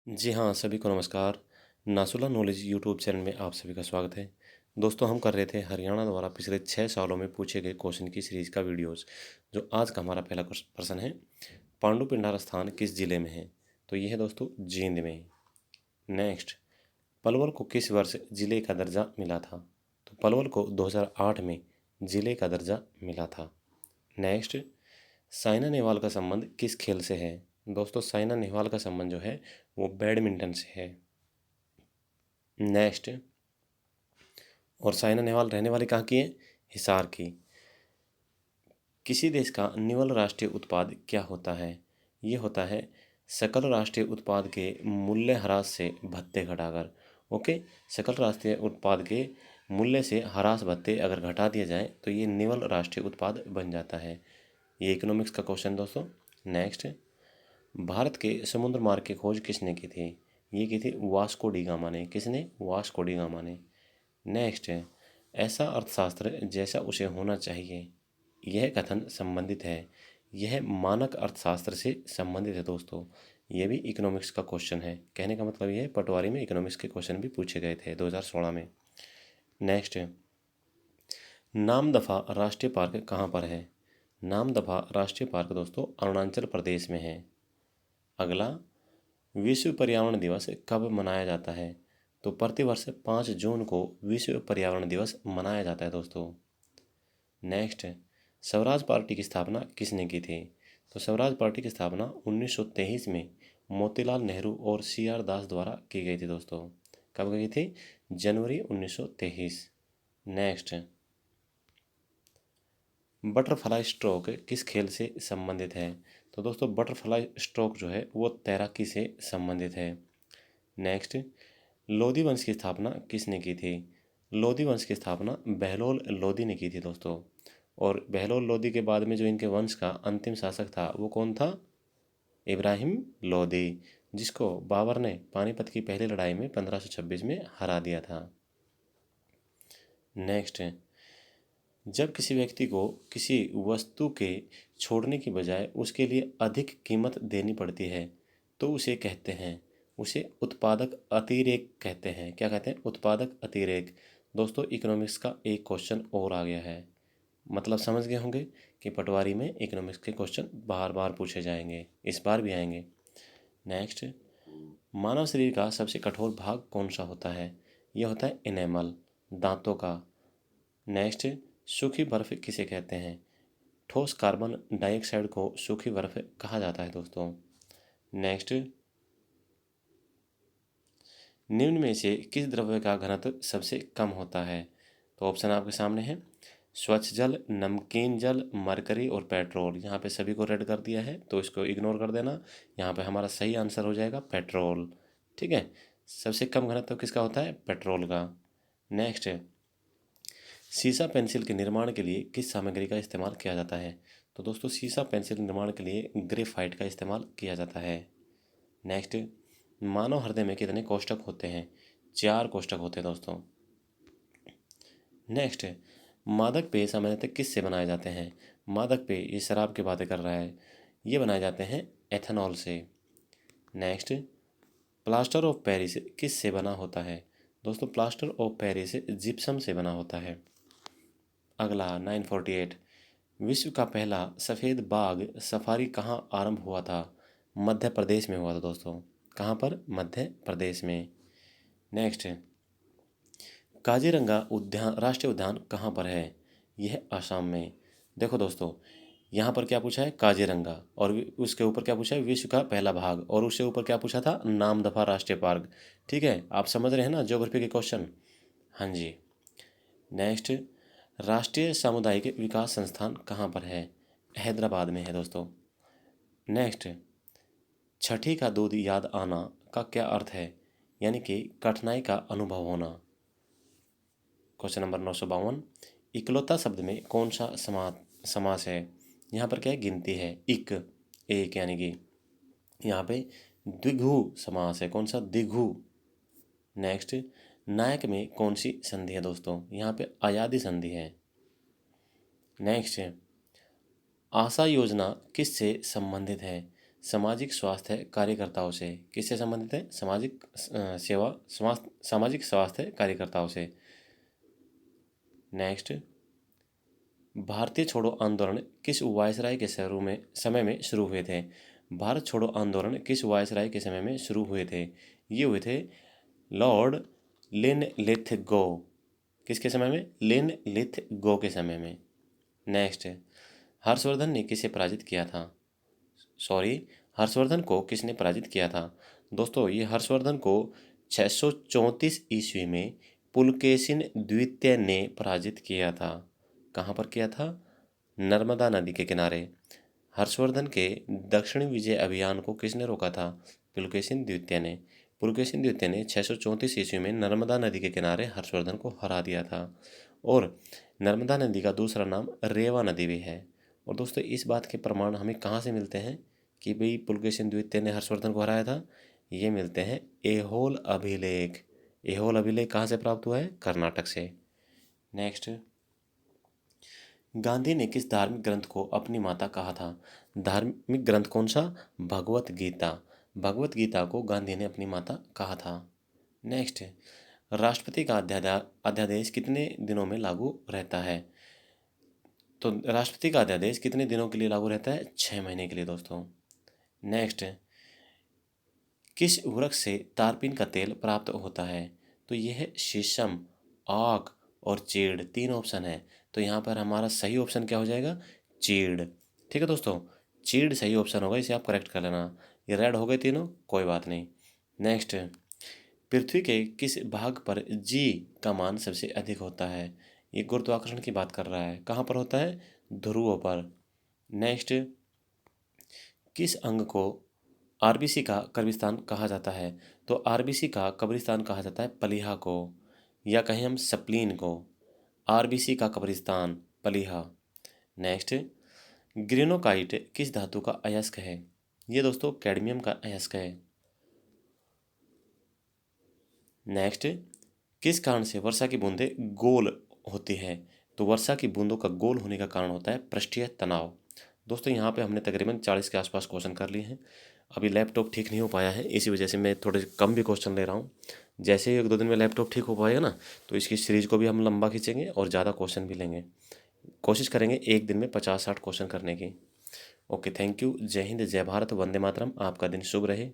जी हाँ, सभी को नमस्कार। नासुला नॉलेज यूट्यूब चैनल में आप सभी का स्वागत है। दोस्तों, हम कर रहे थे हरियाणा द्वारा पिछले 6 सालों में पूछे गए क्वेश्चन की सीरीज़ का वीडियोज़। जो आज का हमारा पहला प्रश्न है, पांडु पिंडार स्थान किस जिले में है? तो ये है दोस्तों जींद में। नेक्स्ट, पलवल को किस वर्ष जिले का दर्जा मिला था? तो पलवल को 2008 में जिले का दर्जा मिला था। नेक्स्ट, साइना नेहवाल का संबंध किस खेल से है? दोस्तों, साइना नेहवाल का संबंध जो है वो बैडमिंटन से है। नेक्स्ट, और साइना नेहवाल रहने वाली कहाँ की है? हिसार की। किसी देश का निवल राष्ट्रीय उत्पाद क्या होता है? ये होता है सकल राष्ट्रीय उत्पाद के मूल्य ह्रास से भत्ते घटाकर। ओके, सकल राष्ट्रीय उत्पाद के मूल्य से ह्रास भत्ते अगर घटा दिया जाए तो ये निवल राष्ट्रीय उत्पाद बन जाता है। ये इकोनॉमिक्स का क्वेश्चन दोस्तों। नेक्स्ट, भारत के समुद्र मार्ग की खोज किसने की थी? ये की थी वास्को डी गामा ने। किसने? वास्को डी गामा ने। नेक्स्ट है, ऐसा अर्थशास्त्र जैसा उसे होना चाहिए, यह कथन संबंधित है। यह मानक अर्थशास्त्र से संबंधित है दोस्तों। ये भी इकोनॉमिक्स का क्वेश्चन है। कहने का मतलब ये है, पटवारी में इकोनॉमिक्स के क्वेश्चन भी पूछे गए थे 2016 में। नेक्स्ट है, नामदफा राष्ट्रीय पार्क कहाँ पर है? नामदफा राष्ट्रीय पार्क दोस्तों अरुणाचल प्रदेश में है। अगला, विश्व पर्यावरण दिवस कब मनाया जाता है? तो प्रतिवर्ष 5 जून को विश्व पर्यावरण दिवस मनाया जाता है दोस्तों। नेक्स्ट है, स्वराज पार्टी की स्थापना किसने की थी? तो स्वराज पार्टी की स्थापना 1923 में मोतीलाल नेहरू और CR दास द्वारा की गई थी दोस्तों। कब गई थी? जनवरी 1923। नेक्स्ट, बटरफ्लाई स्ट्रोक किस खेल से संबंधित है? तो दोस्तों, बटरफ्लाई स्ट्रोक जो है वो तैराकी से संबंधित है। नेक्स्ट, लोधी वंश की स्थापना किसने की थी? लोधी वंश की स्थापना बहलोल लोधी ने की थी दोस्तों। और बहलोल लोधी के बाद में जो इनके वंश का अंतिम शासक था वो कौन था? इब्राहिम लोधी, जिसको बाबर ने पानीपत की पहली लड़ाई में 1526 में हरा दिया था। नेक्स्ट, जब किसी व्यक्ति को किसी वस्तु के छोड़ने की बजाय उसके लिए अधिक कीमत देनी पड़ती है तो उसे कहते हैं, उसे उत्पादक अतिरेक कहते हैं। क्या कहते हैं? उत्पादक अतिरेक। दोस्तों, इकोनॉमिक्स का एक क्वेश्चन और आ गया है। मतलब समझ गए होंगे कि पटवारी में इकोनॉमिक्स के क्वेश्चन बार बार पूछे जाएंगे, इस बार भी आएंगे। नेक्स्ट, मानव शरीर का सबसे कठोर भाग कौन सा होता है? यह होता है इनेमल, दांतों का। नेक्स्ट, सूखी बर्फ किसे कहते हैं? ठोस कार्बन डाइऑक्साइड को सूखी बर्फ कहा जाता है दोस्तों। नेक्स्ट, निम्न में से किस द्रव्य का घनत्व सबसे कम होता है? तो ऑप्शन आपके सामने है, स्वच्छ जल, नमकीन जल, मरकरी और पेट्रोल। यहाँ पे सभी को रेड कर दिया है तो इसको इग्नोर कर देना। यहाँ पे हमारा सही आंसर हो जाएगा पेट्रोल। ठीक है, सबसे कम घनत्व किसका होता है? पेट्रोल का। नेक्स्ट है, सीसा पेंसिल के निर्माण के लिए किस सामग्री का इस्तेमाल किया जाता है? तो दोस्तों, सीसा पेंसिल निर्माण के लिए ग्रेफाइट का इस्तेमाल किया जाता है। नेक्स्ट, मानव हृदय में कितने कोष्ठक होते हैं? 4 कोष्ठक होते हैं दोस्तों। नेक्स्ट, मादक पेय सामान्यतः किस से बनाए जाते हैं? मादक पेय, ये शराब की बातें कर रहा है, ये बनाए जाते हैं एथेनॉल से। नेक्स्ट, प्लास्टर ऑफ पेरिस किस से बना होता है? दोस्तों, प्लास्टर ऑफ पेरिस जिप्सम से बना होता है। अगला 948, विश्व का पहला सफ़ेद बाघ सफारी कहाँ आरंभ हुआ था? मध्य प्रदेश में हुआ था दोस्तों। कहाँ पर? मध्य प्रदेश में। नेक्स्ट, काजीरंगा उद्यान राष्ट्रीय उद्यान कहाँ पर है? यह असम में। देखो दोस्तों, यहाँ पर क्या पूछा है? काजीरंगा, और उसके ऊपर क्या पूछा है? विश्व का पहला भाग, और उसके ऊपर क्या पूछा था? नामदफा राष्ट्रीय पार्क। ठीक है, आप समझ रहे हैं ना ज्योग्राफी के क्वेश्चन? हाँ जी। नेक्स्ट, राष्ट्रीय सामुदायिक विकास संस्थान कहाँ पर है? हैदराबाद में है दोस्तों। नेक्स्ट, छठी का दूध याद आना का क्या अर्थ है? यानी कि कठिनाई का अनुभव होना। क्वेश्चन नंबर 952, इकलौता शब्द में कौन सा समास है? यहाँ पर क्या है? गिनती है। इक, एक, यानी कि यहाँ पे द्विगु समास है। कौन सा? द्विगु। नेक्स्ट, नायक में कौन सी संधि है दोस्तों? यहाँ पे अयादी संधि है। नेक्स्ट, आशा योजना किससे संबंधित है? सामाजिक स्वास्थ्य कार्यकर्ताओं से। किससे संबंधित है? सामाजिक सेवा सामाजिक स्वास्थ्य कार्यकर्ताओं से। नेक्स्ट, भारतीय छोड़ो आंदोलन किस वायसराय के समय में शुरू हुए थे? भारत छोड़ो आंदोलन किस वायसराय के समय में शुरू हुए थे? ये हुए थे लॉर्ड लिनलिथगो। किसके समय में? लिनलिथगो के समय में। नेक्स्ट, हर्षवर्धन ने किसे पराजित किया था? हर्षवर्धन को किसने पराजित किया था? दोस्तों, ये हर्षवर्धन को 634 ईस्वी में पुलकेशिन द्वितीय ने पराजित किया था। कहाँ पर किया था? नर्मदा नदी के किनारे। हर्षवर्धन के दक्षिण विजय अभियान को किसने रोका था? पुलकेशिन द्वितीय ने। पुलकेशिन द्वितीय ने 634 ईस्वी में नर्मदा नदी के किनारे हर्षवर्धन को हरा दिया था। और नर्मदा नदी का दूसरा नाम रेवा नदी भी है। और दोस्तों, इस बात के प्रमाण हमें कहाँ से मिलते हैं कि भाई पुलकेशिन द्वितीय ने हर्षवर्धन को हराया था? ये मिलते हैं ऐहोल अभिलेख। ऐहोल अभिलेख कहाँ से प्राप्त हुआ है? कर्नाटक से। नेक्स्ट, गांधी ने किस धार्मिक ग्रंथ को अपनी माता कहा था? धार्मिक ग्रंथ कौन सा? भगवत गीता। भगवत गीता को गांधी ने अपनी माता कहा था। नेक्स्ट, राष्ट्रपति का अध्यादेश कितने दिनों में लागू रहता है? तो राष्ट्रपति का अध्यादेश कितने दिनों के लिए लागू रहता है? 6 महीने के लिए दोस्तों। नेक्स्ट, किस वृक्ष से तारपीन का तेल प्राप्त होता है? तो यह है शीशम, आक और चीड़। 3 ऑप्शन है, तो यहाँ पर हमारा सही ऑप्शन क्या हो जाएगा? चीड़। ठीक है दोस्तों, चीड़ सही ऑप्शन होगा, इसे आप करेक्ट कर लेना। ये रेड हो गए तीनों, कोई बात नहीं। नेक्स्ट, पृथ्वी के किस भाग पर जी का मान सबसे अधिक होता है? ये गुरुत्वाकर्षण की बात कर रहा है। कहाँ पर होता है? ध्रुवों पर। नेक्स्ट, किस अंग को आरबीसी का कब्रिस्तान कहा जाता है? तो आरबीसी का कब्रिस्तान कहा जाता है पलीहा को, या कहें हम स्प्लीन को। आरबीसी का कब्रिस्तान पलीहा। नेक्स्ट, ग्रेनोकाइट किस धातु का अयस्क है? ये दोस्तों कैडमियम का अयस्क है। नेक्स्ट, किस कारण से वर्षा की बूंदें गोल होती है? तो वर्षा की बूंदों का गोल होने का कारण होता है पृष्ठीय तनाव। दोस्तों, यहाँ पे हमने तकरीबन 40 के आसपास क्वेश्चन कर लिए हैं। अभी लैपटॉप ठीक नहीं हो पाया है, इसी वजह से मैं थोड़े कम भी क्वेश्चन ले रहा हूँ। जैसे ही 1-2 दिन में लैपटॉप ठीक हो पाएगा ना, तो इसकी सीरीज को भी हम लंबा खींचेंगे और ज़्यादा क्वेश्चन भी लेंगे। कोशिश करेंगे एक दिन में 50-60 क्वेश्चन करने की। Okay, thank you. जय हिंद, जय भारत, वंदे मातरम। आपका दिन शुभ रहे।